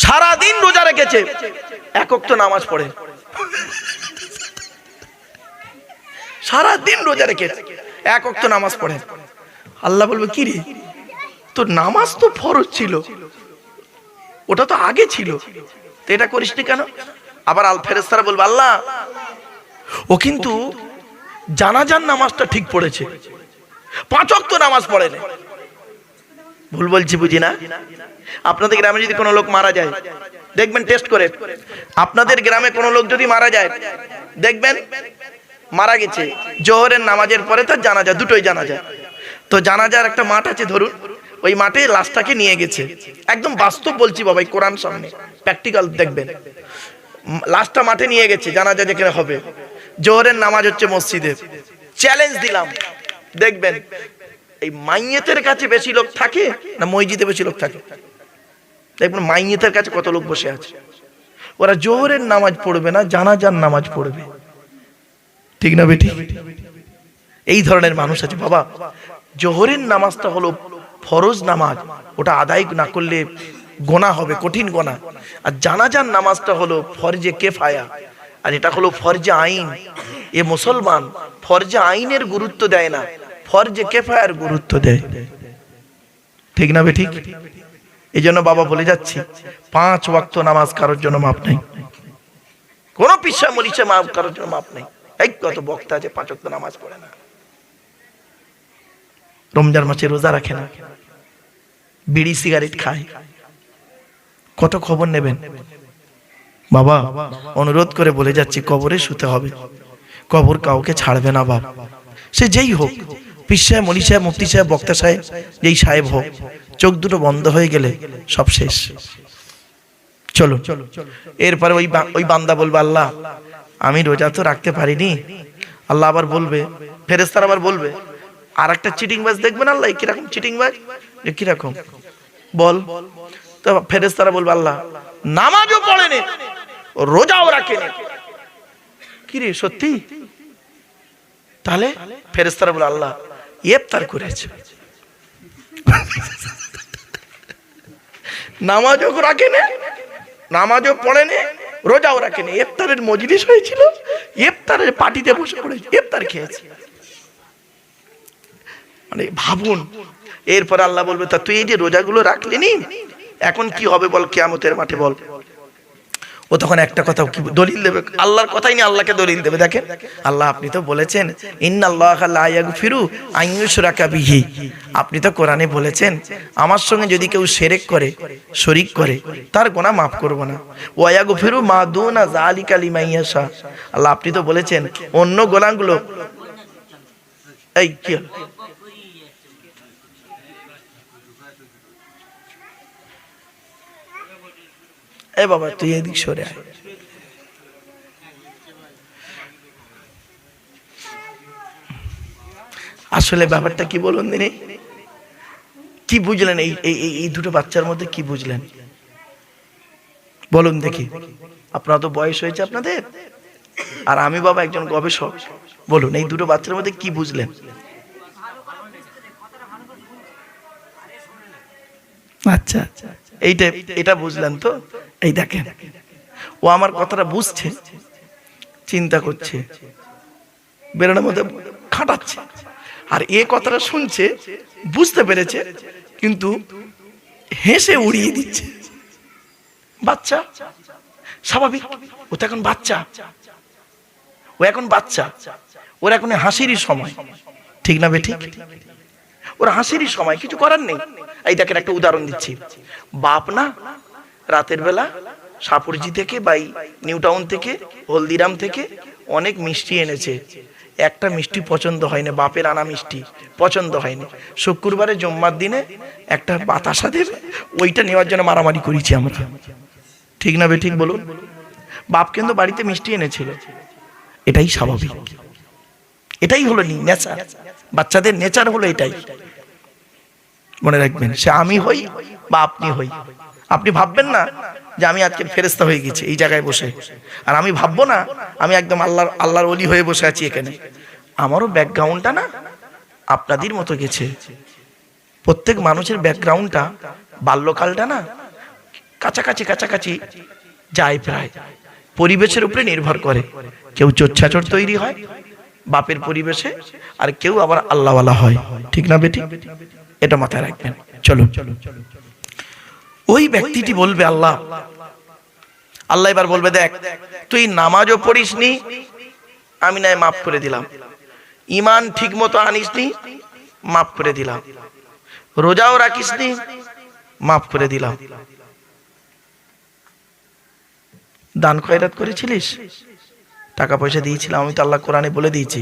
সারাদিন রোজা রেখেছে, এক ওয়াক্ত নামাজ পড়ে। সারাদিন রোজা রেখেছে, এক ওয়াক্ত নামাজ পড়ে। আল্লাহ বলবে কি রে, তোর নামাজ তো ফরজ ছিল, ওটা তো আগে ছিল, তো এটা করিসনি কেন? আবার ফেরেশতারা বলবে আল্লাহ ও কিন্তু জানাজার নামাজটা ঠিক পড়েছে, 5 ওয়াক্ত নামাজ পড়ে না। ভুল বলছি বুঝি না? আপনাদের গ্রামে যদি কোনো লোক মারা যায়, দেখবেন টেস্ট করে, আপনাদের গ্রামে কোনো লোক যদি মারা যায়, দেখবেন মারা গেছে জোহরের নামাজের পরে তার জানাজা, দুটোই জানাজা। তো জানাজার একটা মাঠ আছে ধরুন, ওই মাঠে লাশটাকে নিয়ে গেছে, একদম বাস্তব বলছি বাবা, কোরআন সামনে প্র্যাকটিক্যাল দেখবেন। লাশটা মাঠে নিয়ে গেছে, জানাজা যেখানে হবে, জোহরের নামাজ হচ্ছে মসজিদে। চ্যালেঞ্জ দিলাম, দেখবেন এই মাইয়েতের কাছে বেশি লোক থাকে না মসজিদে বেশি লোক থাকে? দেখবেন মাইয়েতের কাছে কত লোক বসে আছে, ওরা জোহরের নামাজ পড়বে না, জানাজার নামাজ পড়বে। ঠিক না বেটি? এই ধরনের মানুষ আছে বাবা। জোহরের নামাজটা হলো ফরজ নামাজ, ওটা আদায় না করলে গোনা হবে, কঠিন গোনা। আর জানাজার নামাজটা হলো ফরজে কেফায়া, আর এটা হলো ফরজে আইন। এ মুসলমান ফরজে আইনের গুরুত্ব দেয় না, ফরজে কেফায়ার গুরুত্ব দেয়। ঠিক না বেঠিক? এই জন্য বাবা বলে যাচ্ছি, 5 ওয়াক্ত নামাজ কারোর জন্য মাপ নেই, কোন পিসা মরিচা মাপ কারোর জন্য মাপ নেই। এই কত বক্তা আছে 5 ওয়াক্ত নামাজ পড়ে না, রমজান মাসে রোজা রাখে না, বিড়ি সিগারেট খায়। কত খবর নেবেন বাবা? অনুরোধ করে বলে যাচ্ছি, কবরে শুতে হবে, কবর কাউকে ছাড়বে না বাপ, সে যেই হোক, পীর সাহেব, মলি সাহেব, মুফতি সাহেব, বক্তা সাহেব, যেই সাহেব হোক, চোখ দুটো বন্ধ হয়ে গেলে সব শেষ। চলো, এরপরে ওই বান্দা বলবে আল্লাহ আমি রোজা তো রাখতে পারিনি। আল্লাহ আবার বলবে, ফেরেশতারা আবার বলবে, আর একটা চিটিং বাজ দেখবেন আল্লাহ কিরকম চিটিং বাজ, কিরকম বল? তো ফেরেশতারা বলবে আল্লাহ নামাজও পড়েনি, রোজাও রাখেনি। কি রে সত্যি? তাহলে ফেরেশতারা বলে আল্লাহ ইফতার করেছে, নামাজও রাখেনি, নামাজও পড়েনি, রোজাও রাখেনি, ইফতারের মজলিস হয়েছিল, ইফতারের পার্টিতে বসে পড়েছে, ইফতার খেয়েছে। মানে ভাবুন। এরপর আল্লাহ বলবে তা তুই এই যে রোজাগুলো রাখলিনি, এখন কি হবে বল কিয়ামতের মাঠে বল? ও তখন একটা কথা কি দলিল দেবে? আল্লাহর কথাই নিয়ে আল্লাহকে দলিল দেবে। দেখেন আল্লাহ আপনি তো বলেছেন ইন্নাল্লাহা লা ইয়াগফিরু আন ইউশরাকা বিহি, আপনি তো কোরআনে বলেছেন আমার সঙ্গে যদি কেউ শিরক করে, শরীক করে, তার গুনাহ মাফ করব না। ওয়া ইয়াগফিরু মা দুনা যালিকা লিমান ইয়াশা, আল্লাহ আপনি তো বলেছেন অন্য গুনাহগুলো, এই কি এ বাবা তুই এদিক সরে আয়। আসলে ব্যাপারটা কি বলুন দিনে, কি বুঝলেন এই দুটো বাচ্চার মধ্যে কি বুঝলেন বলুন দেখি? আপনারা তো বয়স হয়েছে আপনাদের, আর আমি বাবা একজন গবেষক, বলুন এই দুটো বাচ্চার মধ্যে কি বুঝলেন? আচ্ছা এটা বুঝলেন তো? এই দেখেন ও আমার কথাটা বুঝছে, চিন্তা করছে, বেরোনোর মধ্যে খাটাচ্ছে, আর এ কথাটা শুনছে, বুঝতে পেরেছে, কিন্তু হেসে উড়িয়ে দিচ্ছে। বাচ্চা স্বাভাবিক, ও তো এখন বাচ্চা, ও এখন বাচ্চা, ওর এখন হাসিরই সময়। ঠিক না বেঠিক? ওর হাসিরই সময়, কিছু করার নেই। এই দেখেন একটা উদাহরণ দিচ্ছি। বাপ না রাতের বেলা সাপুরজি থেকে বা নিউ টাউন থেকে, হলদিরাম থেকে অনেক মিষ্টি এনেছে, একটা মিষ্টি পছন্দ হয়নি, বাপের আনা মিষ্টি পছন্দ হয়নি। শুক্রবারে জুম্মার দিনে একটা বাতাসা দেবে, ওইটা নেওয়ার জন্য মারামারি করেছি আমরা। ঠিক না বেঠিক বলুন? বাপ কিন্তু বাড়িতে মিষ্টি এনেছিল, এটাই স্বাভাবিক, এটাই হলো নেচার, বাচ্চাদের নেচার হলো এটাই। মনে রাখবেন, সে আমি হই বা আপনি হই, আপনি ভাববেন না যে আমি আজকে ফেরেশতা হয়ে গেছি এই জায়গায় বসে, আর আমি ভাববো না আমি একদম আল্লাহর ওলি হয়ে বসে আছি এখানে। আমারও ব্যাকগ্রাউন্ডটা না আপনাদের মতো গেছে। প্রত্যেক মানুষের ব্যাকগ্রাউন্ডটা, বাল্যকালটা না কাছাকাছি কাছাকাছি যায় প্রায়, পরিবেশের উপরে নির্ভর করে। কেউ চোচ্ছাচর তৈরি হয় বাপের পরিবেশে, আর কেউ আবার আল্লাহওয়ালা হয়। ঠিক না বেটি? এটা মাথায় রাখবেন। চলো, ওই ব্যক্তিটি বলবে আল্লাহ, আল্লাহ এবার বলবে দেখ, তুই নামাজও পড়িসনি, আমি নয় মাফ করে দিলাম। ঈমান ঠিক মতো আনিসনি, মাফ করে দিলাম। রোজাও রাখিসনি, মাফ করে দিলাম। দান খয়রাত করেছিলিস, টাকা পয়সা দিয়েছিলাম, আমি তো আল্লাহ কোরআনে বলে দিয়েছি,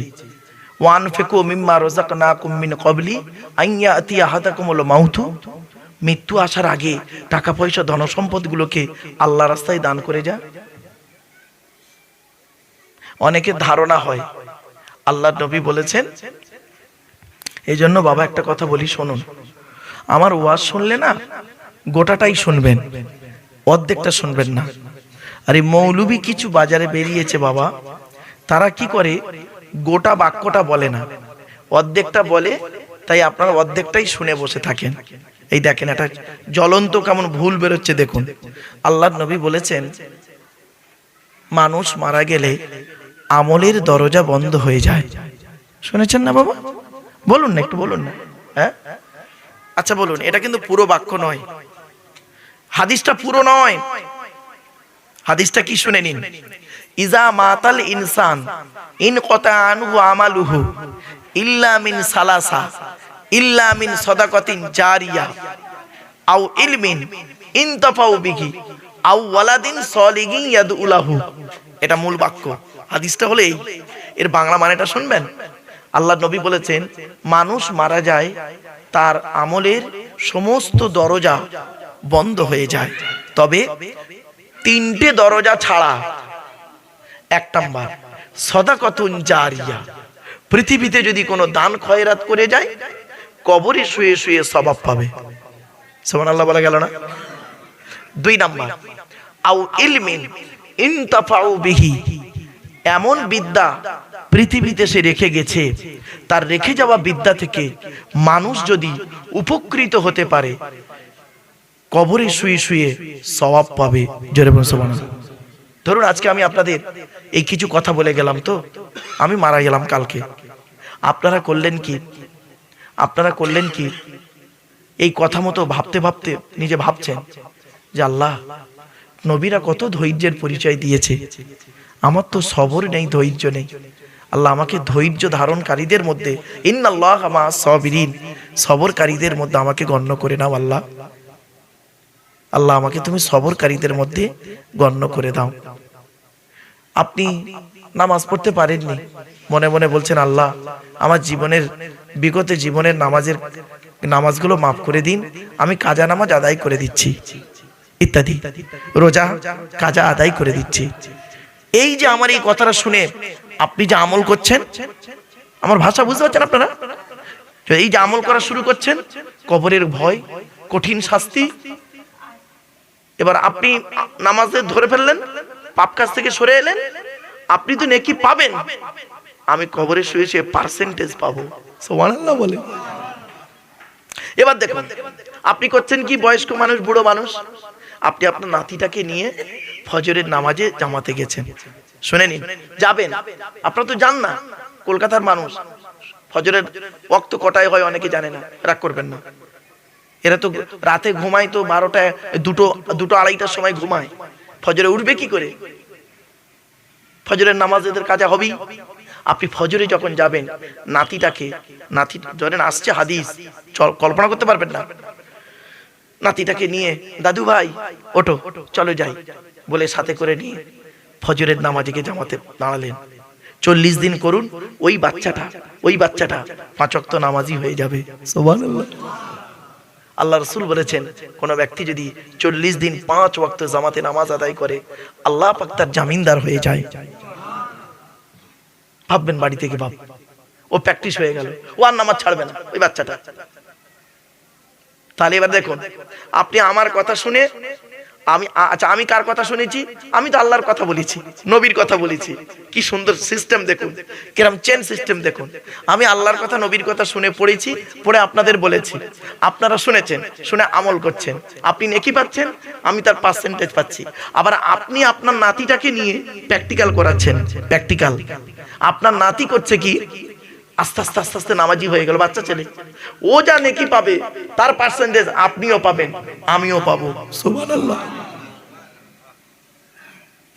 ওয়ানফিকু মিম্মা রাযাকনাকুম মিন ক্বাবলি আন ইয়াতিয়া আহাদাকুমুল মাউতু, মৃত্যু আসার আগে টাকা পয়সা ধন সম্পদ গুলোকে আল্লাহ রাস্তায় দান করে যা। অনেকের ধারণা হয়, আল্লাহর নবী বলেছেন, এই জন্য বাবা একটা কথা বলি শুনুন, আমার ওয়াজ শুনলে না গোটাটাই শুনবেন, অর্ধেকটা শুনবেন না। আর এই মৌলবি কিছু বাজারে বেরিয়েছে বাবা, তারা কি করে, গোটা বাক্যটা বলে না, অর্ধেকটা বলে, তাই আপনারা অর্ধেকটাই শুনে বসে থাকেন। এই দেখেন এটা জ্বলন্ত কেমন ভুল বেরোচ্ছে দেখুন। আল্লাহর নবী বলেছেন, মানুষ মারা গেলে আমলের দরজা বন্ধ হয়ে যায়। শুনেছেন না বাবা? বলুন না, একটু বলুন না। হ্যাঁ, আচ্ছা বলুন, এটা কিন্তু পুরো বাক্য নয়, হাদিসটা পুরো নয়। হাদিসটা কি শুনে নিন। ইজা মাতাল ইনসান ইন কতা আনহু আমালুহু ইল্লা মিন সালাসা, ইল্লা মিন সাদাকাতিন জারিয়া আও ইলমিন ইনতাফাউ বিহি আও ওয়ালাদিন সলিহিন ইয়াদউ লাহু। এটা মূল বাক্য। হাদিসটা হলো এই, এর বাংলা মানেটা শুনবেন। আল্লাহর নবী বলেছেন, মানুষ মারা যায়, তার আমলের সমস্ত দরজা বন্ধ হয়ে যায়, তবে তিনটে দরজা ছাড়া। এক নাম্বার সাদাকাতুন জারিয়া, পৃথিবীতে যদি কোনো দান খয়রাত করে যায়, কবরে শুয়ে শুয়ে সওয়াব পাবে। সুবহানাল্লাহ বলা গেল না? দুই নাম্বার আও ইলমিন ইনতাফাউ বিহি, এমন বিদ্যা পৃথিবীতে সে রেখে গেছে, তার রেখে যাওয়া বিদ্যা থেকে মানুষ যদি উপকৃত হতে পারে, কবরে শুয়ে শুয়ে সওয়াব পাবে। জোরে বলুন সুবহানাল্লাহ। ধরুন আজকে আমি আপনাদের এই কিছু কথা বলে গেলাম, তো আমি মারা গেলাম কালকে, আপনারা করলেন কি? আপনারা করলেন কি? এই কথা মতো ভাবতে ভাবতে নিজে ভাবছেন যে আল্লাহ, নবীরা কত ধৈর্যের পরিচয় দিয়েছে, আমার তো সবর নেই, ধৈর্য নেই। আল্লাহ আমাকে ধৈর্য ধারণকারীদের মধ্যে, ইন্নাল্লাহা মা'আস সাবিরিন, সবরকারীদের মধ্যে আমাকে গণ্য করে নাও। আল্লাহ, আল্লাহ আমাকে তুমি সবরকারীদের মধ্যে গণ্য করে দাও। আপনি নামাজ পড়তে পারেননি, মনে মনে বলছেন আল্লাহ, আমার জীবনের বিগত জীবনের নামাজগুলো মাফ করে দিন, আমি কাজা নামাজ আদায় করে দিচ্ছি, ইত্যাদি, রোজা কাজা আদায় করে দিচ্ছি। এই যে আমার এই কথাটা শুনে আপনি যে আমল করছেন, আমার ভাষা বুঝতে পারছেন আপনারা? এই যে আমল করা শুরু করছেন, কবরের ভয়, কঠিন শাস্তি, এবার আপনি নামাজে ধরে ফেললেন, পাপ কাজ থেকে সরে এলেন, আপনি তো নেকি পাবেন, আমি কবরে শুয়ে শুয়ে পার্সেন্টেজ পাবো। সুবহানাল্লাহ বলে। এবার দেখুন, আপনি করছেন কি, বয়স্ক মানুষ, বুড়ো মানুষ, আপনি আপনার নাতিটাকে নিয়ে ফজরের নামাজে জামাতে গেছেন। শুনে নিন, যাবেন, আপনারা তো জান না, কলকাতার মানুষ ফজরের ওয়াক্ত কটায় হয় অনেকে জানে না, রাগ করবেন না। এরা তো রাতে ঘুমায়, তো 12টায়, দুটো আড়াইটার সময় ঘুমায়, ফজরে উঠবে কি করে? ফজরের নামাজ এদের কাজা হবেই। আপনি ফজরে যখন যাবেন, নাতি ধরেন আসছে হাদিস, কল্পনা করতে পারবেন না, নাতিটাকে নিয়ে, দাদু ভাই ওঠো চলো যাই বলে সাথে করে নিয়ে ফজরের নামাজে জামাতে দাঁড়ালেন। 40 দিন করুন, ওই বাচ্চাটা 5 ওয়াক্ত নামাজি হয়ে যাবে। সুবহানাল্লাহ। আল্লাহ রাসূল বলেছেন, কোন ব্যক্তি যদি 40 দিন 5 ওয়াক্ত জামাতে নামাজ আদায় করে, আল্লাহ পাক তার জামিনদার হয়ে যায়। ভাববেন বাড়ি থেকে, ভাব, ও প্র্যাকটিস হয়ে গেল, ও আর নামাজ ছাড়বে না, ওই বাচ্চাটা। তাহলে এবার দেখুন, আপনি আমার কথা শুনে আচ্ছা আমি কার কথা শুনেছি? আমি তো আল্লাহর কথা বলেছি, নবীর কথা বলেছি। কি সুন্দর সিস্টেম দেখুন, কিরম চেন সিস্টেম দেখুন। আমি আল্লাহর কথা নবীর কথা শুনে পড়েছি, পড়ে আপনাদের বলেছি, আপনারা শুনেছেন, শুনে আমল করছেন, আপনি নেকি পাচ্ছেন, আমি তার পার্সেন্টেজ পাচ্ছি। আবার আপনি আপনার নাতিটাকে নিয়ে প্র্যাকটিক্যাল করাচ্ছেন, প্র্যাকটিক্যাল। আপনার নাতি করছে কি, আস্তে আস্তে আস্তে আস্তে নামাজি হয়ে গেল বাচ্চা ছেলে, ও যা নেকি পাবে তার পার্সেন্টেজ আপনিও পাবেন, আমিও পাবো। সুবহানাল্লাহ।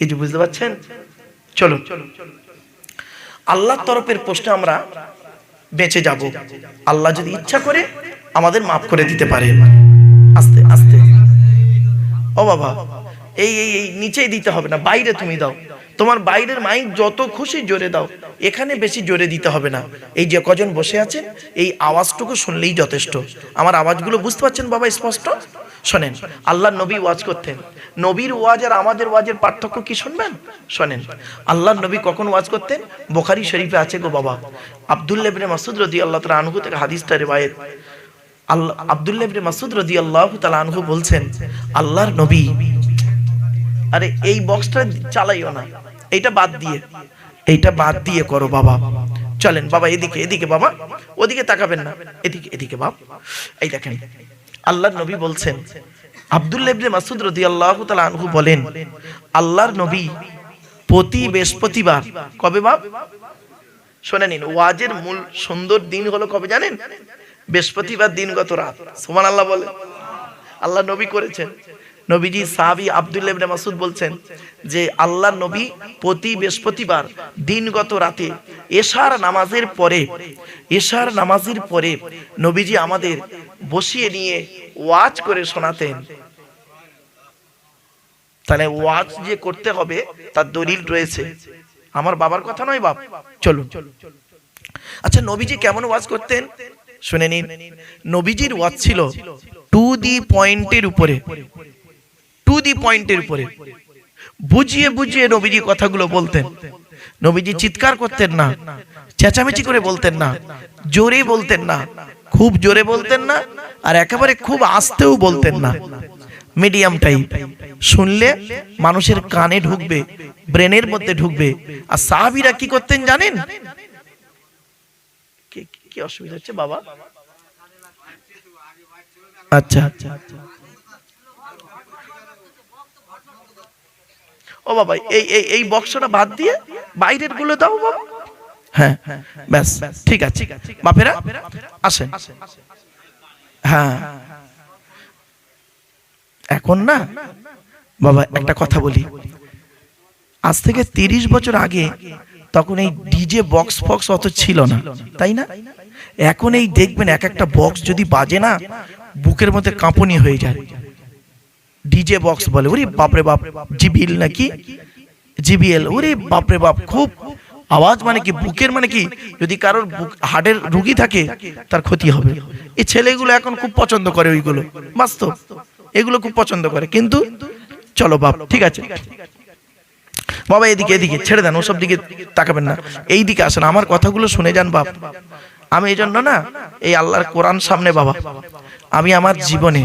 এই যে বুঝতে পারছেন? চলো আল্লাহর তরফের প্রশ্নে আমরা বেঁচে যাব, আল্লাহ যদি ইচ্ছা করে আমাদের মাফ করে দিতে পারে। আস্তে আস্তে, ও বাবা এই এই এই নিচেই দিতে হবে না, বাইরে তুমি দাও, তোমার বাইরের মাইক যত খুশি জোরে দাও, এখানে বেশি জোরে দিতে হবে না। এই যে কজন বসে আছেন এই আওয়াজটুকু শুনলেই যথেষ্ট। আমার আওয়াজগুলো বুঝতে পারছেন বাবা স্পষ্ট? শোনেন, আল্লাহর নবী ওয়াজ করতেন, নবীর ওয়াজ আর আমাদের ওয়াজের পার্থক্য কি শুনবেন? শোনেন, আল্লাহর নবী কখন ওয়াজ করতেন? বুখারী শরীফে আছে গো বাবা, আব্দুল্লাহ ইবনে মাসউদ রাদিয়াল্লাহু তাআলা আনহু থেকে হাদিসটা রিওয়ায়াত। আব্দুল্লাহ ইবনে মাসউদ রাদিয়াল্লাহু তাআলা আনহু বলছেন, আল্লাহর নবী, আরে এই বক্সটা চালাইও না, এইটা বাদ দিয়ে, এইটা বাদ দিয়ে করো বাবা। চলেন বাবা এদিকে, এদিকে বাবা, ওদিকে তাকাবেন না, এদিকে এদিকে বাবা। এই দেখেন আল্লাহর নবী বলছেন, আব্দুল্লাহ ইবনে মাসউদ রাদিয়াল্লাহু তাআলা আনহু বলেন, আল্লাহর নবী প্রতি বৃহস্পতিবার, কবে বাপ? শুনে নিন, ওয়াজের মূল সুন্দর দিন হলো কবে জানেন? বৃহস্পতিবার দিনগত রাত। সুবহানাল্লাহ বলে। আল্লাহ নবী করেছেন। নবীজি সাহাবী আব্দুল্লাহ ইবনে মাসউদ বলছেন যে আল্লাহর নবী প্রতি বৃহস্পতিবার দিনগত রাতে এশার নামাজের পরে নবীজি আমাদের বসিয়ে নিয়ে ওয়াজ করে শোনাতেন। তাহলে ওয়াজ যে করতে হবে তার দলিল রয়েছে, আমার বাবার কথা নয় বাপ। চলুন, আচ্ছা নবীজি কেমন ওয়াজ করতেন শুনে নিন। নবীজির ওয়াজ ছিল টু দি পয়েন্টের উপরে, টু দি পয়েন্টের উপরে, বুঝিয়ে বুঝিয়ে নবীজি কথাগুলো বলতেন। নবীজি চিৎকার করতেন না, চেঁচামেচি করে বলতেন না, জোরে বলতেন না, খুব জোরে বলতেন না, আর একেবারে খুব আস্তেও বলতেন না, মিডিয়াম টাইপ। শুনলে মানুষের কানে ঢুকবে, ব্রেনের মধ্যে ঢুকবে। আর সাহাবীরা কি করতেন জানেন? কি অসুবিধা হচ্ছে বাবা? আচ্ছা আচ্ছা, ও বাবা এই এই এই বক্সটা বাদ দিয়ে বাইরের গুলো দাও বাবা। হ্যাঁ ব্যাস ঠিক আছে বাপেরা আসেন। হ্যাঁ এখন না বাবা একটা কথা বলি, আজ থেকে 30 বছর আগে তখন এই ডিজে বক্স ফক্স অত ছিল না, তাই না? এখন এই দেখবেন এক একটা বক্স যদি বাজে না বুকের মধ্যে কাঁপুনি হয়ে যায়। ডিজে বক্স বলে, ওরে বাপরে বাপ, জিবিএল নাকি জিবিএল, ওরে বাপরে বাপ, খুব আওয়াজ, মানে কি বুকের, মানে কি যদি কারোর হার্টের রোগী থাকে তার ক্ষতি হবে। এই ছেলেগুলো এখন খুব পছন্দ করে ওইগুলো, বাস্তব এগুলো খুব পছন্দ করে। কিন্তু চলো বাপ ঠিক আছে বাবা, এদিকে এদিকে ছেড়ে দেন, ওসব দিকে তাকাবেন না, এই দিকে আসেন, আমার কথাগুলো শুনে যান বাপ। আমি এই জন্য না এই আল্লাহর কোরআন সামনে বাবা, আমি আমার জীবনে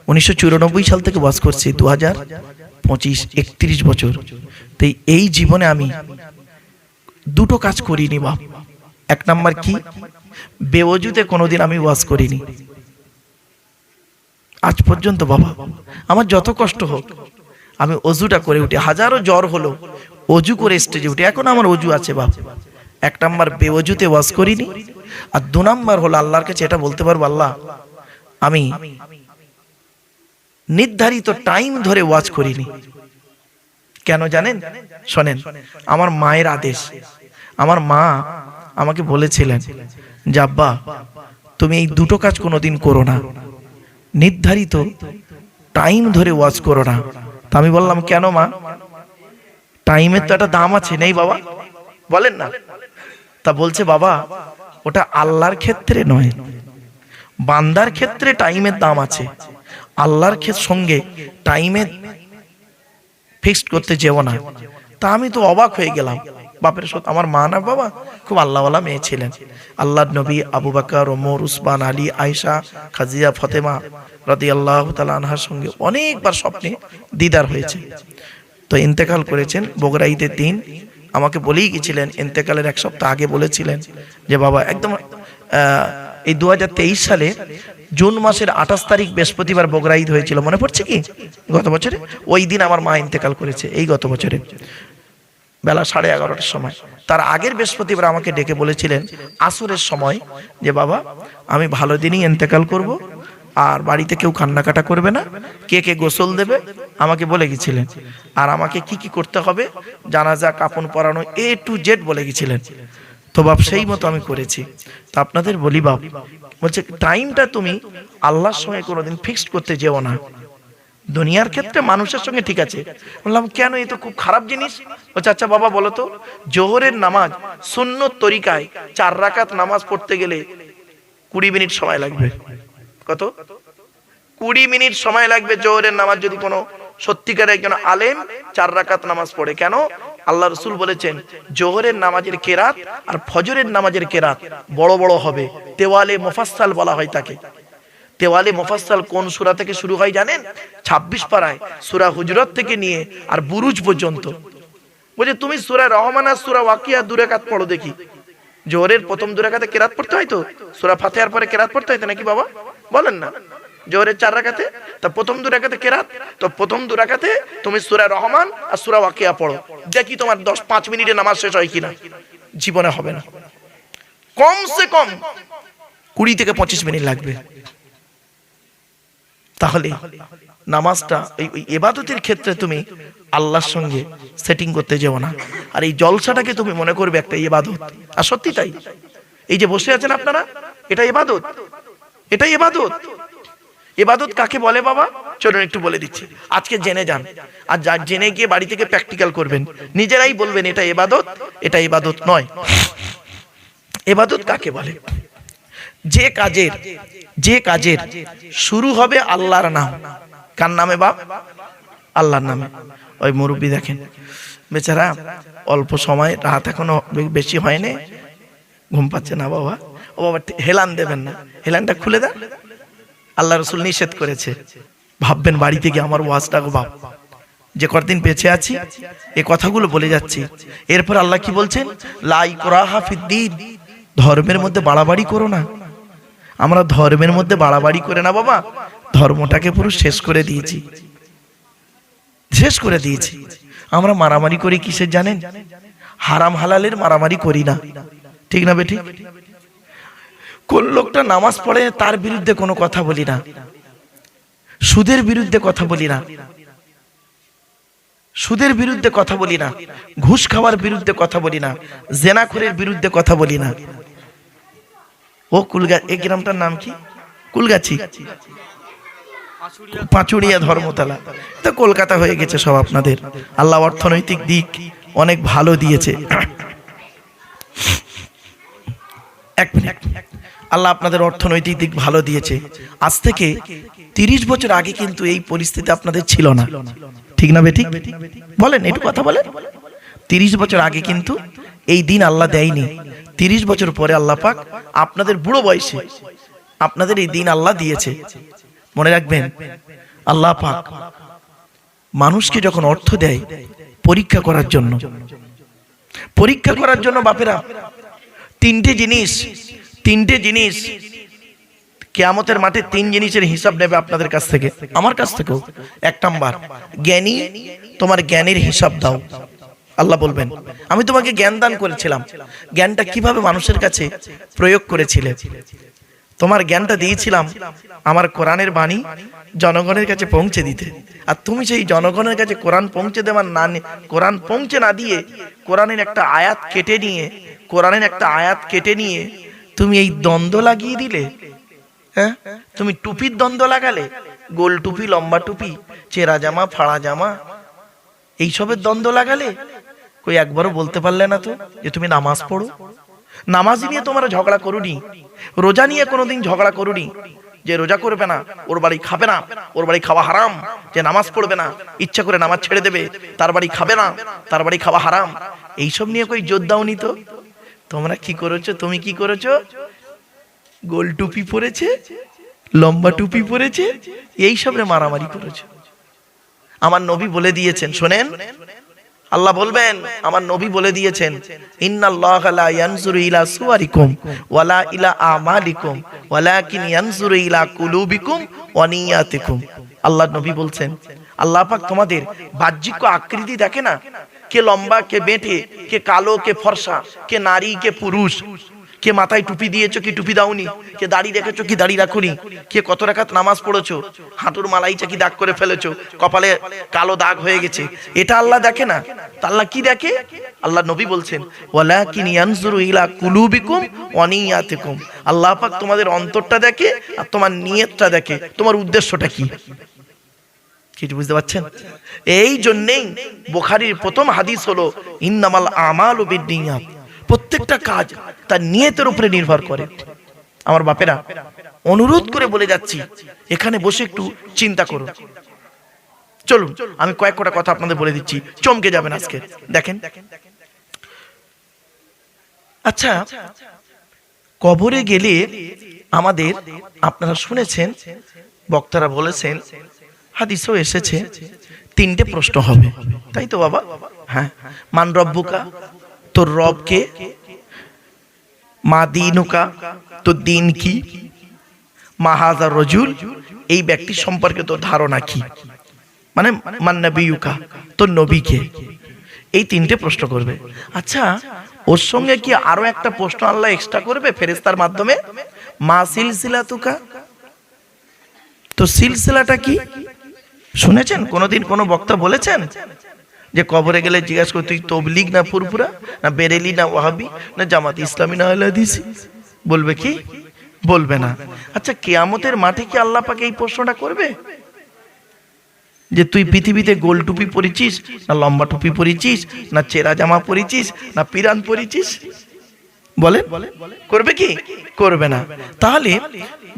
1994 সাল থেকে ওয়াজ করছি, 2025 31 বছর। তাই এই জীবনে আমি দুটো কাজ করিনি বাপ। এক নাম্বার কি, বেওয়াজুতে কোনোদিন আমি ওয়াজ করিনি আজ পর্যন্ত বাবা। আমার যত কষ্ট হোক আমি অজুটা করে উঠি, হাজারো জ্বর হলো অজু করে স্টেজে উঠি, এখন আমার অজু আছে বাপ। এক নাম্বার বেওয়াজুতে ওয়াজ করিনি, আর 2 নাম্বার হলো আল্লাহর কাছে এটা বলতে পারবো, আল্লাহ আমি নির্ধারিত টাইম ধরে ওয়াজ করিনি। কেন জানেন? শোনেন, আমার মায়ের আদেশ। আমার মা আমাকে বলেছিলেন যে আব্বা তুমি এই দুটো কাজ কোনোদিন করো না, নির্ধারিত টাইম ধরে ওয়াজ করো না। তা আমি বললাম কেন মা? টাইমের তো একটা দাম আছে, নেই বাবা? বলেন না। তা বলছে বাবা ওটা আল্লাহর ক্ষেত্রে নয়, বান্দার ক্ষেত্রে টাইমের দাম আছে, আল্লাহর সঙ্গে টাইমে ফিক্সড করতে যেও না। তা আমি তো অবাক হয়ে গেলাম, বাপের সৎ আমার মা না বাবা খুব আল্লাহওয়ালা মেয়ে ছিলেন। আল্লাহর নবী আবু বকর, ওমর, উসমান, আলী, আয়েশা, খাদিজা, ফাতেমা রাদিয়াল্লাহু তাআলা আনহার সঙ্গে অনেকবার স্বপ্নে দিদার হয়েছে। তো ইন্তেকাল করেছেন বগুড়া ঈদের দিন। আমাকে বলেই গেছিলেন, ইন্তেকালের এক সপ্তাহ আগে বলেছিলেন যে বাবা একদম এই 2023 সালে জুন মাসের 28 তারিখ বৃহস্পতিবার বগুড়া ঈদ হয়েছিল, মনে পড়ছে কি? গত বছরে ওই দিন আমার মা ইন্তেকাল করেছে, এই গত বছরে বেলা 11:30টার সময়। তার আগের বৃহস্পতিবার আমাকে ডেকে বলেছিলেন আসরের সময় যে বাবা আমি ভালো দিনই ইন্তেকাল করব, আর বাড়িতে কেউ কান্নাকাটা করবে না, কে কে গোসল দেবে আমাকে বলে গেছিলেন, আর আমাকে কি কি করতে হবে জানাজা কাফন পরানো A to Z বলে গেছিলেন। তো বাপ সেই মতো আমি করেছি। তো আপনাদের বলি বাপ, বলছে টাইমটা তুমি আল্লাহর সঙ্গে কোনোদিন ফিক্সড করতে যেও না। দুনিয়ার ক্ষেত্রে মানুষের সঙ্গে ঠিক আছে। বললাম কেন, এ তো খুব খারাপ জিনিস। বলছে আচ্ছা বাবা বলো তো, জোহরের নামাজ সুন্নত তরিকায় 4 রাকাত নামাজ পড়তে গেলে 20 মিনিট সময় লাগবে। কত? 20 মিনিট সময় লাগবে জোহরের নামাজ যদি কোনো সত্যিকার একজন আলেম 4 রাকাত নামাজ পড়ে। কেন? আল্লাহ রাসূল বলেছেন জোহরের নামাজের কেরাত আর ফজরের নামাজের কেরাত বড় বড় হবে। তেওয়ালে মুফাসসাল বলা হয় তাকে। তেওয়ালে মুফাসসাল কোন সূরা থেকে শুরু হয় জানেন? 26 পারায় সূরা হুজরাত থেকে নিয়ে আর বুরুজ পর্যন্ত। বলে তুমি সূরা রহমান আর সূরা ওয়াকিয়া 2 রাকাত পড়ো দেখি। জোহরের প্রথম 2 রাকাতে কেরাত পড়তে হয় তো, সূরা ফাতিহার পরে কেরাত পড়তে হয় নাকি বাবা? বলেন না। জোহরের 4 রাকাতে তা প্রথম 2 রাকাতে কেরাত, তো প্রথম 2 রাকাতে তুমি সূরা রহমান আর সূরা ওয়াকিয়া পড়ো, দেখি তোমার 10-5 মিনিটে নামাজ শেষ হয় কিনা। জীবনে হবে না, কমসে কম 20 থেকে 25 মিনিট লাগবে। তাহলে নামাজটা এই ইবাদতের ক্ষেত্রে তুমি আল্লাহর সঙ্গে সেটিং করতে যেও না। আর এই জলসাটাকে তুমি মনে করবে একটা ইবাদত। আর সত্যি তাই, এই যে বসে আছেন আপনারা, এটা ইবাদত, এটা ইবাদত। ইবাদত কাকে বলে বাবা? চলুন একটু বলে দিচ্ছি, আজকে জেনে যান। আর যা জেনে গিয়ে বাড়ি থেকে প্র্যাকটিক্যাল করবেন, নিজেরাই বলবেন এটা ইবাদত, এটা ইবাদত নয়। ইবাদত কাকে বলে? যে কাজের শুরু হবে আল্লাহর নাম। কার নামে বাপ? আল্লাহর নামে। ওই মুরব্বী দেখেন বেচারা অল্প সময়, রাত এখনো বেশি হয়নি, ঘুম পাচ্ছে না বাবা। ও বাবা হেলান দেবেন না, হেলানটা খুলে দেন, আল্লাহ রাসূল নিষেধ করেছে। ভাববেন বাড়িতে গিয়ে আমার ওয়াজটা গো বাপ, যে কতদিন বেঁচে আছি এই কথাগুলো বলে যাচ্ছি। এরপর আল্লাহ কি বলছেন? লা ইকরাহা ফিদ্দীন, ধর্মের মধ্যে বাড়াবাড়ি করো না। আমরা ধর্মের মধ্যে বাড়াবাড়ি করে না বাবা, ধর্মটাকে পুরো শেষ করে দিয়েছি, শেষ করে দিয়েছি। আমরা মারামারি করি কিসের জানেন? হারাম হালালের মারামারি করি না, ঠিক না বেঠিক? কোন লোকটা নামাজ পড়ে তার বিরুদ্ধে কোনো কথা বলি না, সুদের বিরুদ্ধে কথা বলি না, সুদের বিরুদ্ধে কথা বলি না, ঘুষ খাওয়ার বিরুদ্ধে কথা বলি না, জেনাখোরের বিরুদ্ধে কথা বলি না। ও এই গ্রামটার নাম কি? কুলগাছি, পাঁচুড়িয়া, ধর্মতলা। তো কলকাতা হয়ে গেছে সব আপনাদের। আল্লাহ অর্থনৈতিক দিক অনেক ভালো দিয়েছে। এক মিনিট, আল্লাহ আপনাদের অর্থনৈতিক দিক ভালো দিয়েছে। আজ থেকে 30 বছর আগে কিন্তু এই পরিস্থিতি আপনাদের ছিল না, ঠিক না বেঠিক? বলেন, একটু কথা বলেন। 30 বছর আগে কিন্তু এই দিন আল্লাহ দেয়নি। 30 বছর পরে আল্লাহ পাক আপনাদের বুড়ো বয়সে আপনাদের এই দিন আল্লাহ দিয়েছে। মনে রাখবেন, আল্লাহ পাক মানুষকে যখন অর্থ দেয় পরীক্ষা করার জন্য, পরীক্ষা করার জন্য বাপেরা তিনটে জিনিস কিয়ামতের মাঠে 3 জিনিসের হিসাব নেবে আপনাদের কাছ থেকে, আমার কাছ থেকেও। 1 নাম্বার, জ্ঞানী, তোমার জ্ঞানের হিসাব দাও। আল্লাহ বলবেন আমি তোমাকে জ্ঞান দান করেছিলাম, জ্ঞানটা কিভাবে মানুষের কাছে প্রয়োগ করেছিলে। তোমার জ্ঞানটা দিয়েছিলাম আমার কোরআনের বাণী জনগণের কাছে পৌঁছে দিতে। আর তুমি সেই জনগণের কাছে কোরআন পৌঁছে দেওয়ার না, কোরআন পৌঁছে না দিয়ে কোরআনের একটা আয়াত কেটে নিয়ে তুমি এই দ্বন্দ্ব লাগিয়ে দিলে। হ্যাঁ, তুমি টুপির দ্বন্দ্ব লাগালে, গোল টুপি, লম্বা টুপি, চেরা জামা, ফাড়া জামা, এইসবের দ্বন্দ্ব লাগালে। কই একবারও বলতে পারলে না তো যে তুমি নামাজ পড়ো? নামাজ নিয়ে তোমরা ঝগড়া করুনি, রোজা নিয়ে কোনোদিন ঝগড়া করুনি, যে রোজা করবে না ওর বাড়ি খাবে না, ওর বাড়ি খাওয়া হারাম। যে নামাজ পড়বে না, ইচ্ছা করে নামাজ ছেড়ে দেবে, তার বাড়ি খাবে না, তার বাড়ি খাওয়া হারাম। এইসব নিয়ে কই জোর দাওনি তো। তোমরা কি করেছো? তুমি কি করেছো? গোল টুপি পরেছে, লম্বা টুপি পরেছে, এইসবে মারামারি করেছো। আমার নবী বলে দিয়েছেন, শোনেন, আল্লাহ বলবেন, আমার নবী বলে দিয়েছেন, ইন্নাল্লাহা লা ইয়ানজুরু ইলা সুওয়ারিকুম ওয়ালা ইলা আমালিকুম ওয়ালাকিন ইয়ানজুরু ইলা কুলুবিকুম ওয়া নিয়াতিকুম। আল্লাহ নবী বলছেন, আল্লাহ পাক তোমাদের বাহ্যিক আকৃতি দেখে না, কে লম্বা, কে বেঁটে, কে কালো, কে ফর্সা, কে নারী, কে পুরুষ, কে মাথায় টুপি দিয়েছো কি টুপি দাওনি, কে দাড়ি রেখেছো কি দাড়ি রাখুনি, কে কত রাকাত নামাজ পড়েছো, হাঁটুর মালাইচা কি দাগ করে ফেলেছো, কপালে কালো দাগ হয়ে গেছে, এটা আল্লাহ দেখে না। আল্লাহ কি দেখে? আল্লাহ নবী বলছেন, ওয়ালাকিন ইয়ানজুরু ইলা কুলুবিকুম ওয়া নিয়াতিকুম। আল্লাহ পাক তোমাদের অন্তরটা দেখে আর তোমার নিয়তটা দেখে, তোমার উদ্দেশ্যটা কি। কিছু বুঝতে পারছেন? এই জন্যই বুখারীর প্রথম হাদিস হলো ইন্নামাল আমালু বিন্নিয়াত। প্রত্যেকটা কাজ তার নিয়তের উপরে নির্ভর করে। আমার বাপেরা, অনুরোধ করে বলে যাচ্ছি, এখানে বসে একটু চিন্তা করুন। চলুন আমি কয়েকটা কথা আপনাদের বলে দিচ্ছি, চমকে যাবেন আজকে। দেখেন, আচ্ছা, কবরে গেলে আমাদের, আপনারা শুনেছেন বক্তারা বলেছেন, হাদিসেও এসেছে, তিনটে প্রশ্ন হবে, তাই তো বাবা? হ্যাঁ, মান রব্বুকা, তোর রব কে? মা দীনুকা, তোর দিন কি? মা হাযা রাজুল, এই ব্যক্তি সম্পর্কে তোর ধারণা কি? মানে মান নবিয়ুকা, তোর নবী কে? এই তিনটে প্রশ্ন করবে। আচ্ছা, ওর সঙ্গে কি আরো একটা প্রশ্ন আল্লাহ এক্সট্রা করবে ফেরেশতার মাধ্যমে? মা সিলসিলাতুকা, তো সিলসিলাটা কি? শুনেছেন কোনদিন কোন বক্তা বলেছেন যে কবরে গেলে জিজ্ঞাসা করে, তুই তবলিগ না ফুরফুরা, না বেরেলি, না ওয়াহাবি, না জামাত ইসলামী, না আহলে হাদিস? বলবে কি? বলবে না। আচ্ছা, কিয়ামতের মাঠে কি আল্লাহ পাক এই প্রশ্নটা করবে যে তুই পৃথিবীতে গোল টুপি পরেছিস, না লম্বা টুপি পরেছিস, না চেরা জামা পরেছিস, না পিরান পরেছিস? বলে করবে কি? করবে না। তাহলে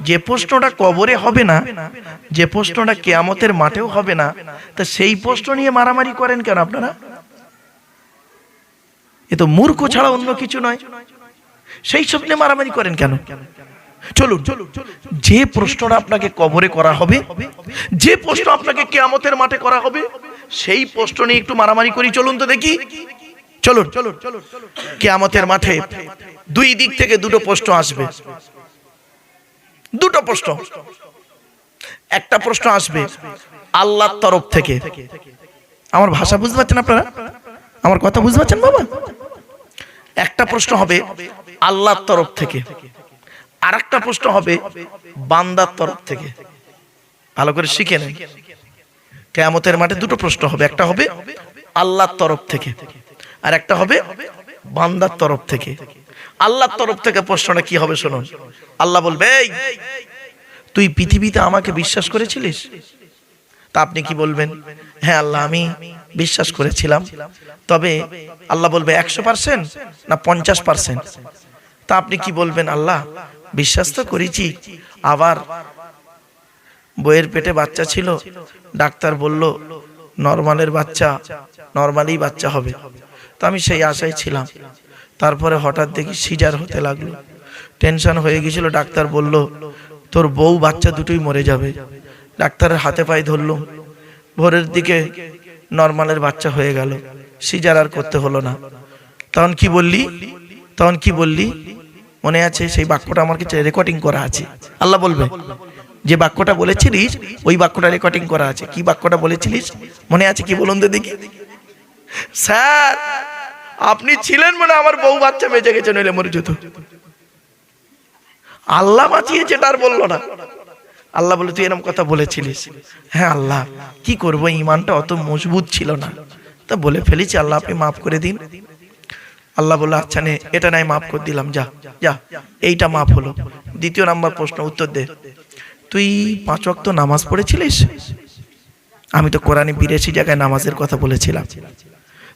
যে প্রশ্নটা কবরে হবে না, যে প্রশ্নটা কিয়ামতের মাঠেও হবে না, তা সেই প্রশ্ন নিয়ে মারামারি করেন কেন আপনারা? এ তো মূর্খ ছাড়া অন্য কিছু নয়। সেই সব নিয়ে মারামারি করেন কেন? চলুন, যে প্রশ্নটা আপনাকে কবরে করা হবে, যে প্রশ্ন আপনাকে কিয়ামতের মাঠে করা হবে, সেই প্রশ্ন নিয়ে একটু মারামারি করি। চলুন তো দেখি, চলুন। কিয়ামতের মাঠে দুই দিক থেকে দুটো প্রশ্ন আসবে, দুটো প্রশ্ন। একটা প্রশ্ন আসবে আল্লাহর তরফ থেকে। আমার ভাষা বুঝতে পারছেন আপনারা? আমার কথা বুঝতে পারছেন বাবা? একটা প্রশ্ন হবে আল্লাহর তরফ থেকে, আর একটা প্রশ্ন হবে বান্দার তরফ থেকে। ভালো করে শিখে নেন, কিয়ামতের মাঠে দুটো প্রশ্ন হবে, একটা হবে আল্লাহর তরফ থেকে, আর একটা হবে বান্দার তরফ থেকে। আল্লাহর তরফ থেকে প্রশ্নটা কি হবে শুনুন। আল্লাহ বলবে, তুই পৃথিবীতে আমাকে বিশ্বাস করেছিলিস? তা আপনি কি বলবেন? হ্যাঁ আল্লাহ, আমি বিশ্বাস করেছিলাম। তবে আল্লাহ বলবে 100% না 50%? তা আপনি কি বলবেন? আল্লাহ, বিশ্বাস তো করেছি, আবার বইয়ের পেটে বাচ্চা ছিল, ডাক্তার বলল নরমালের বাচ্চা, নরমালি বাচ্চা হবে, তো আমি সেই আশায় ছিলাম। তারপরে হঠাৎ দেখি সিজার হতে লাগলো, টেনশন হয়ে গেছিল। ডাক্তার বলল তোর বউ বাচ্চা দুটোই মরে যাবে। ডাক্তারের হাতে পায়ে ধরলুম, ভোরের দিকে নরমালের বাচ্চা হয়ে গেল, সিজার আর করতে হলো না। তখন কি বললি? মনে আছে? সেই বাক্যটা আমার কাছে রেকর্ডিং করা আছে। আল্লাহ বলবে, যে বাক্যটা বলেছিলিস ওই বাক্যটা রেকর্ডিং করা আছে। কি বাক্যটা বলেছিলিস মনে আছে? কি বলুন তো দেখি। স্যার, আপনি ছিলেন মানে আমার বউ বাচ্চা বেঁচে গেছে, নইলে মরে যেত। আল্লাহ বাঁচিয়েছে, তার বললো না। আল্লাহ বলে, তুই এরকম কথা বলেছিলিস? হ্যাঁ আল্লাহ, কি করবো, ইমানটা অত মজবুত ছিল না, তা বলে ফেলেছি, আল্লাহ আপনি মাফ করে দিন। আল্লাহ বললো, আচ্ছা নে, এটা নাই মাফ করে দিলাম, যা যা, এইটা মাফ হলো। দ্বিতীয় নাম্বার প্রশ্ন, উত্তর দে, তুই 5 ওয়াক্ত নামাজ পড়েছিলিস? আমি তো কোরআনে 82 জায়গায় নামাজের কথা বলেছিলাম।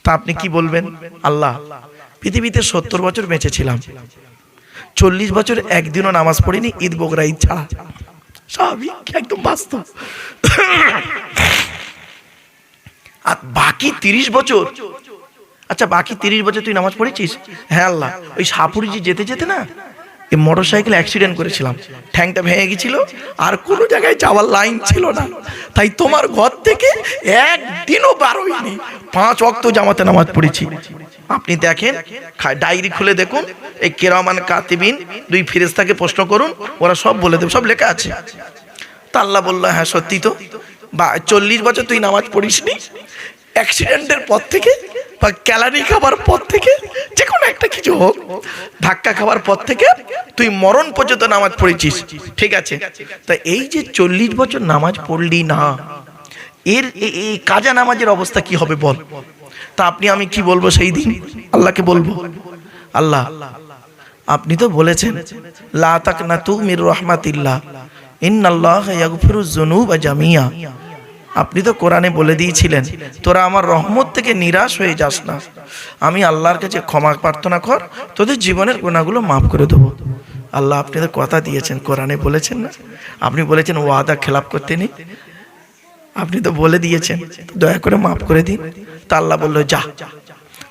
তা আপনি কি বলবেন? আল্লাহ, পৃথিবীতে 70 বছর বেঁচে ছিলাম, 40 বছর একদিনও নামাজ পড়িনি, ঈদ বকরা ঈদ ছাড়া। স্বাভাবিক, একদম বাস্তব। আর বাকি 30 বছর, আচ্ছা বাকি 30 বছর তুই নামাজ পড়েছিস? হ্যাঁ আল্লাহ, ওই সাপুরিজি যেতে যেতে না এই মোটর সাইকেল অ্যাক্সিডেন্ট করেছিলাম, ঠ্যাংটা ভেঙে গেছিল, আর কোনো জায়গায় যাওয়ার লাইন ছিল না, তাই তোমার ঘর থেকে একদিনও বার হইনি, 5 ওয়াক্ত জামাতে নামাজ পড়েছি। আপনি দেখেন, ডায়েরি খুলে দেখুন, এই কিরামান কাতিবিন 2 ফেরেশতাকে প্রশ্ন করুন, ওরা সব বলে দেবে, সব লেখা আছে। তা আল্লাহ বললো হ্যাঁ সত্যি তো, বা 40 বছর তুই নামাজ পড়িসনি, অ্যাক্সিডেন্টের পর থেকে বা ক্যালারি খাবার পর থেকে, যে কোনো একটা কিছু হোক, ধাক্কা খাবার পর থেকে তুই মরণ পর্যন্ত নামাজ পড়েছিস, ঠিক আছে। তা এই যে 40 বছর নামাজ পড়লি না, এর এই কাজা নামাজের অবস্থা কি হবে বল? তা আপনি আমি কি বলবো সেই দিন? আল্লাহকে বলবো, আল্লাহ আপনি তো বলেছেন লা তাকনাতু মির রাহমাতিল্লাহ ইন্নাল্লাহা ইয়াগফিরুয যুনুবা জামিয়া। আপনি তো কোরআনে বলে দিয়েছিলেন তোরা আমার রহমত থেকে নিরাশ হয়ে যাস না, আমি আল্লাহর কাছে ক্ষমা প্রার্থনা কর, তোদের জীবনের গুনাহগুলো মাফ করে দেবো। আল্লাহ আপনি তো কথা দিয়েছেন, কোরআনে বলেছেন না, আপনি বলেছেন ওয়াদা খেলাপ করতে নেই, আপনি তো বলে দিয়েছেন, দয়া করে মাফ করে দিন। তা আল্লাহ বললো যা।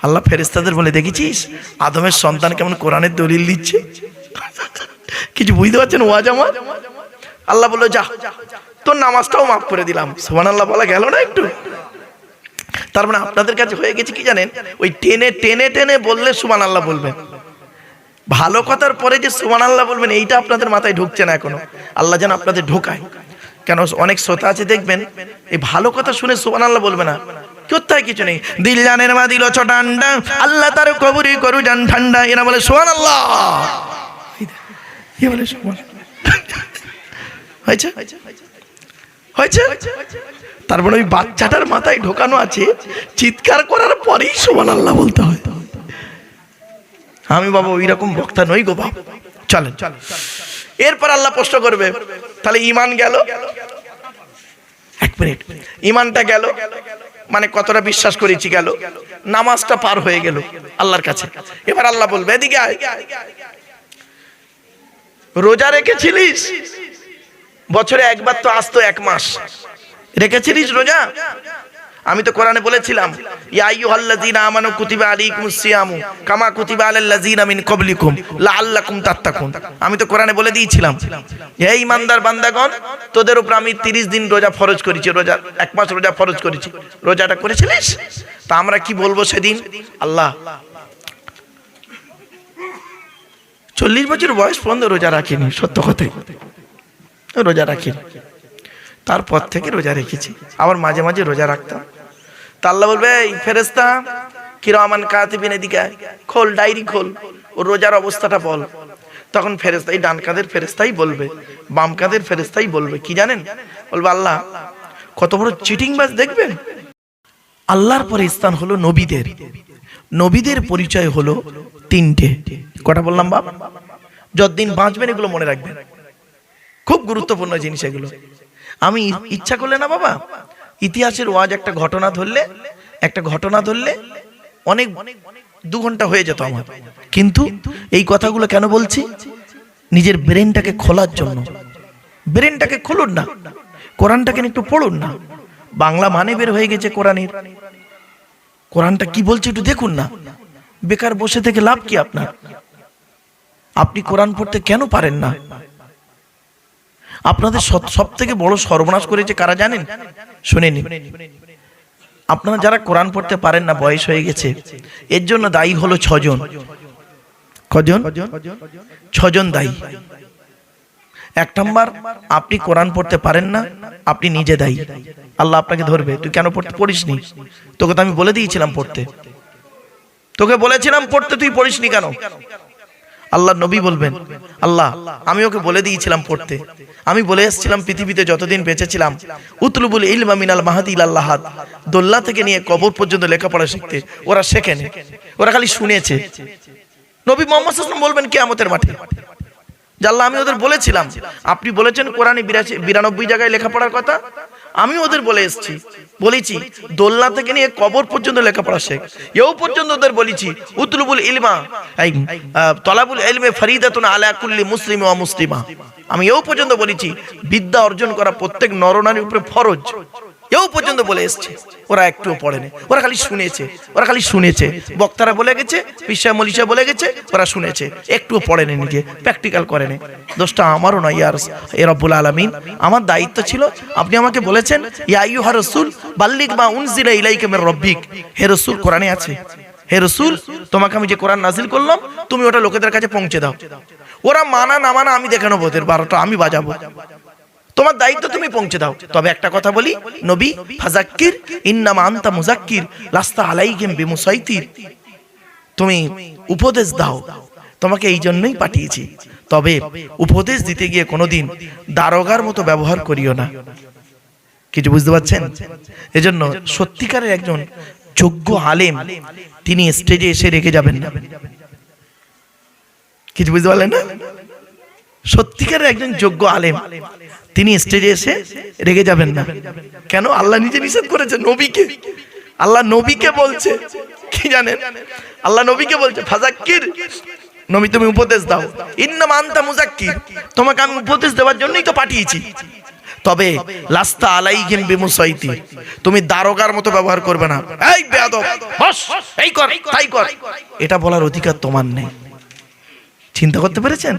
আল্লাহ ফেরেশতাদের বলে দেখেছিস আদমের সন্তান কেমন কোরআনের দলিল দিচ্ছে, কিছু বুঝতে পারছেন ওয়াজ আমার? আল্লাহ বললো যা, তোর নামাজটাও মাফ করে দিলাম। সুবহানাল্লাহ বলা গেল না একটু? তার মানে আপনাদের কাছে হয়ে গেছে কি জানেন, ওই টেনে টেনে টেনে বললে সুবহানাল্লাহ বলবেন, ভালো কথার পরে যে সুবহানাল্লাহ বলবেন এইটা আপনাদের মাথায় ঢুকছে না এখনো। আল্লাহ যেন আপনাদের ঢোকায়। কেন অনেক শ্রোতা আছে দেখবেন এই ভালো কথা শুনে সুবহানাল্লাহ বলবে না, কোথায় কিছু নেই, দিল জানের মা দিল ছোটান্ডা, আল্লাহ তার কবরি করু জান ঠান্ডা, এরা বলে সুবহানাল্লাহ, এ বলে সুবহানাল্লাহ। হয়েছে হয়েছে, তারপরে ওই বাচ্চাটার মাথায় ঢোকানো আছে চিৎকার করার পরেই সুবহানাল্লাহ বলতে হয়। আমি বাবা ওই রকম বক্তা নই গো বাবা। চলেন, এরপর আল্লাহ প্রশ্ন করবে, তাহলে ঈমান গেল, 1 মিনিট, ঈমানটা গেল মানে কতটা বিশ্বাস করেছি গেল, নামাজটা পার হয়ে গেল আল্লাহর কাছে। এবার আল্লাহ বলবে এদিকে আয়, রোজা রেখেছিলিস বছরে একবার, তো আজ তো 1 মাস রেখেছিলিস রোজা? আমি তো কোরআনে বলেছিলাম ইয়া আইয়ুহাল্লাযীনা আমানু কুতিবা আলাইকুমুস সিয়ামু কামা কুতিবা আলাল লাযীনা মিন ক্বাবলিকুম লাআল্লাকুম তাত্তাকুন। আমি তো কোরআনে বলে দিয়েছিলাম হে ঈমানদার বান্দাগণ, তোদের উপর আমি 30 দিন রোজা ফরজ করেছি, রোজা 1 মাস রোজা ফরজ করেছি, রোজাটা করেছিলিস? তা আমরা কি বলবো সেদিন? আল্লাহ 40 বছর বয়স পর্যন্ত রোজা রাখিনি, সত্য কথাই রোজা রাখিনি, তারপর থেকে রোজা রেখেছি, আবার মাঝে মাঝে রোজা রাখতাম। তা আল্লাহ বলবে এই ফেরেশতা কিরামান কাতিবিন এদিকে আয়, খোল ডায়েরি খোল, ও রোজার অবস্থাটা বল। তখন ফেরেশতা, এই ডান কাঁধের ফেরেশতাই বলবে, বাম কাঁধের ফেরেশতাই বলবে কি জানেন? বলবে আল্লাহ কত বড় চিটিংবাজ দেখবেন। আল্লাহর পরে স্থান হলো নবীদের, নবীদের পরিচয় হলো 3টে। কটা বললাম বাপ? যতদিন বাঁচবেন এগুলো মনে রাখবেন, খুব গুরুত্বপূর্ণ জিনিস এগুলো। আমি ইচ্ছা করলে না বাবা ইতিহাসের ওয়াজ একটা ঘটনা ধরলে অনেক 2 ঘন্টা হয়ে যেত আমার, কিন্তু এই কথাগুলো কেন বলছি? নিজের ব্রেনটাকে খোলার জন্য। ব্রেনটাকে খুলুন না, কোরআনটাকে একটু পড়ুন না, বাংলা মানে বের হয়ে গেছে কোরআনের, কোরআনটা কি বলছে একটু দেখুন না। বেকার বসে থেকে লাভ কি আপনার? আপনি কোরআন পড়তে কেন পারেন না? আপনাদের সব থেকে বড় সর্বনাশ করেছে কারা জানেন? শুনেনি, আপনারা যারা কোরআন পড়তে পারেন না, বয়স হয়ে গেছে, এর জন্য দায়ী হলো 6 জন। কজন? 6 জন দায়ী। 1 নাম্বার, আপনি কোরআন পড়তে পারেন না, আপনি নিজে দায়ী। আল্লাহ আপনাকে ধরবে, তুই কেন পড়িসনি? তোকে তো আমি বলে দিয়েছিলাম পড়তে, তোকে বলেছিলাম পড়তে, তুই পড়িসনি কেন? আল্লাহ নবী বলবেন আল্লাহ আমি ওকে বলে দিয়েছিলাম পড়তে, আমি বলে এসেছিলাম পৃথিবীতে যতদিন বেঁচেছিলাম উতলুবুল ইলমা মিনাল মাহাদি ইলাল লাহাদ, দোল্লা থেকে নিয়ে কবর পর্যন্ত লেখাপড়া শিখতে। ওরা শেখেনি, ওরা খালি শুনেছে। নবী মুহাম্মদ সাল্লাল্লাহু আলাইহি ওয়াসাল্লাম বলবেন কিয়ামতের মাঠে যে আল্লাহ আমি ওদের বলেছিলাম, আপনি বলেছেন কোরআনে 92 জায়গায় লেখাপড়ার কথা, আমি ওদের বলেছি দোলনা থেকে নিয়ে কবর পর্যন্ত লেখাপড়া শেখ। এও পর্যন্ত ওদের বলেছি উতলুবুল ইলমা তলাবুল ইলমে ফরিদাতুন আলা কুল্লি মুসলিম ওয়া মুসলিমা, আমি এও পর্যন্ত বলেছি বিদ্যা অর্জন করা প্রত্যেক নরনারীর উপরে ফরজ, এও পর্যন্ত বলে এসছে। ওরা একটুও পড়েনি, ওরা খালি শুনেছে, বক্তারা বলে গেছে, পিসা মলিশা বলে গেছে, ওরা শুনেছে, একটুও পড়েনি, নিজে প্র্যাকটিক্যাল করেনি। দোষটা আমারও নয় ইয়া রব্বুল আলামিন। আমার দায়িত্ব ছিল, আপনি আমাকে বলেছেন ইয়া আইয়ুহা রাসূল বাল্লিগ মা উনজিলা ইলাইকা মির রাব্বিক, হে রাসূল কোরআনে আছে, হে রাসূল তোমাকে আমি যে কোরআন নাজিল করলাম তুমি ওটা লোকেদের কাছে পৌঁছে দাও। ওরা মানা না মানা আমি দেখে নেবো, ওদের 12টা আমি বাজাবো, তোমার দায়িত্ব তুমি পৌঁছে দাও। তবে একটা কথা বলি, নবী ফাযাক্কির ইন্নামা আনতা মুযাক্কির লাস্তা আলাইহিম বিমুসাইতির, তুমি উপদেশ দাও, তোমাকে এই জন্যই পাঠিয়েছি। তবে উপদেশ দিতে গিয়ে কোনোদিন দারোগার মতো ব্যবহার করিও না। কিছু বুঝতে পারছেন? এজন্য সত্যিকারের একজন যোগ্য আলেম তিনি স্টেজে এসে রেখে যাবেন না। কিছু বুঝতে পারলেন না? সত্যিকারের একজন যোগ্য আলেম তিনি স্টেজে এসে রেগে যাবেন না। কেন? আল্লাহ নিজে নিষেধ করেছে নবীকে। আল্লাহ নবীকে বলছে কি জানেন? আল্লাহ নবীকে বলছে ফাযাক্কির, নবী তুমি উপদেশ দাও, ইন্নামা আনতা মুযাক্কির, তোমাকে আমি উপদেশ দেওয়ার জন্যই তো পাঠিয়েছি। তবে লাস্তা আলাইহিম বিমুসাইতির, তুমি দারোগার মতো ব্যবহার করবে না। এই বেয়াদব, বস, এই কর, তাই কর, এটা বলার অধিকার তোমার নেই। চিন্তা করতে পেরেছেন?